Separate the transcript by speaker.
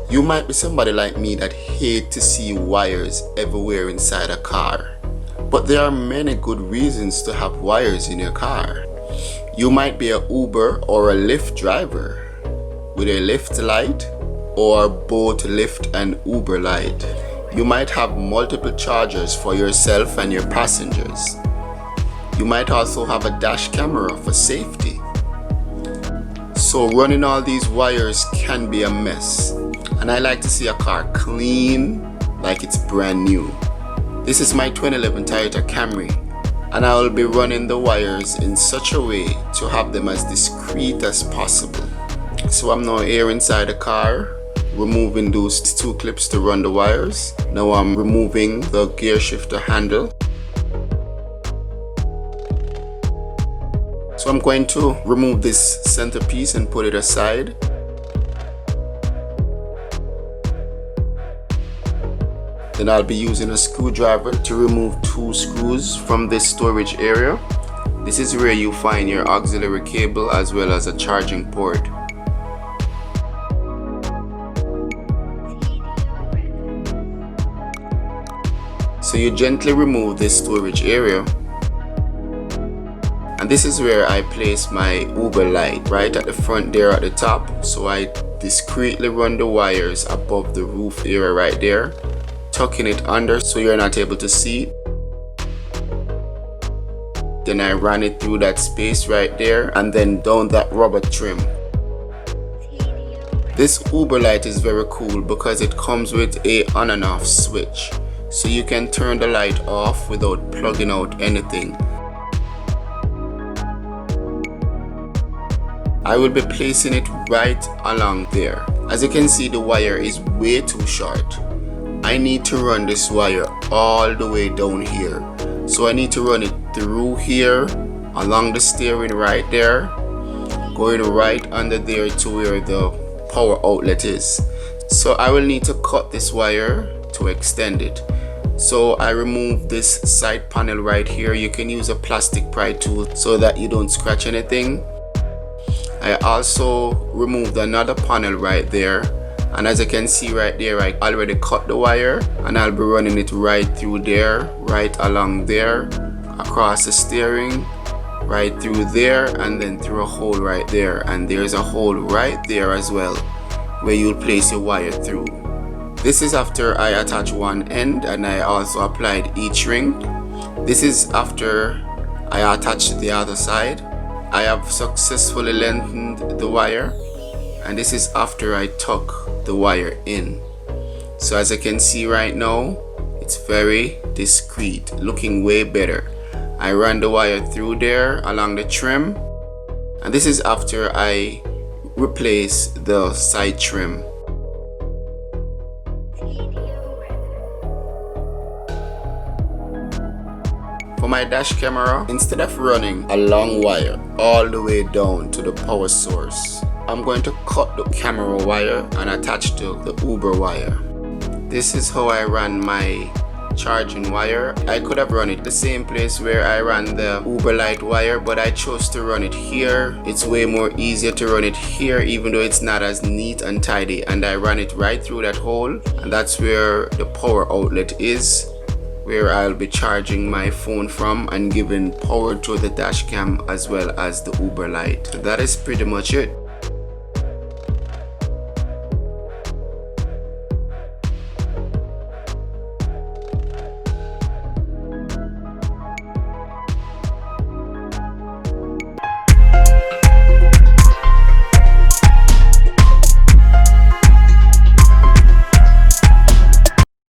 Speaker 1: You might be somebody like me that hate to see wires everywhere inside a car. But there are many good reasons to have wires in your car. You might be a Uber or a Lyft driver with a Lyft light or both Lyft and Uber light. You might have multiple chargers for yourself and your passengers. You might also have a dash camera for safety. So running all these wires can be a mess. And I like to see a car clean, like it's brand new. This is my 2011 Toyota Camry, and I will be running the wires in such a way to have them as discreet as possible. So I'm now here inside the car, removing those two clips to run the wires. Now I'm removing the gear shifter handle. So I'm going to remove this centerpiece and put it aside. Then I'll be using a screwdriver to remove two screws from this storage area. This is where you find your auxiliary cable as well as a charging port. So you gently remove this storage area. And this is where I place my Uber light, right at the front there at the top. So I discreetly run the wires above the roof area right there, tucking it under so you're not able to see. Then I ran it through that space right there and then down that rubber trim. This Uber light is very cool because it comes with a on and off switch, so you can turn the light off without plugging out anything. I will be placing it right along there. As you can see, the wire is way too short. I need to run this wire all the way down here. So I need to run it through here, along the steering right there, going right under there to where the power outlet is. So I will need to cut this wire to extend it. So I remove this side panel right here. You can use a plastic pry tool so that you don't scratch anything. I also removed another panel right there, and as you can see right there, I already cut the wire and I'll be running it right through there, right along there, across the steering, right through there, and then through a hole right there. And there's a hole right there as well where you'll place your wire through. This is after I attach one end and I also applied each ring. This is after I attached the other side. I have successfully lengthened the wire, and this is after I tuck the wire in. So as you can see right now, it's very discreet, looking way better. I ran the wire through there along the trim, and this is after I replace the side trim. For my dash camera, instead of running a long wire all the way down to the power source, I'm going to cut the camera wire and attach to the Uber wire. This is how I ran my charging wire. I could have run it the same place where I ran the Uber light wire, but I chose to run it here. It's way more easier to run it here, even though it's not as neat and tidy. And I ran it right through that hole, and that's where the power outlet is, where I'll be charging my phone from and giving power to the dash cam as well as the Uber light. So that is pretty much it.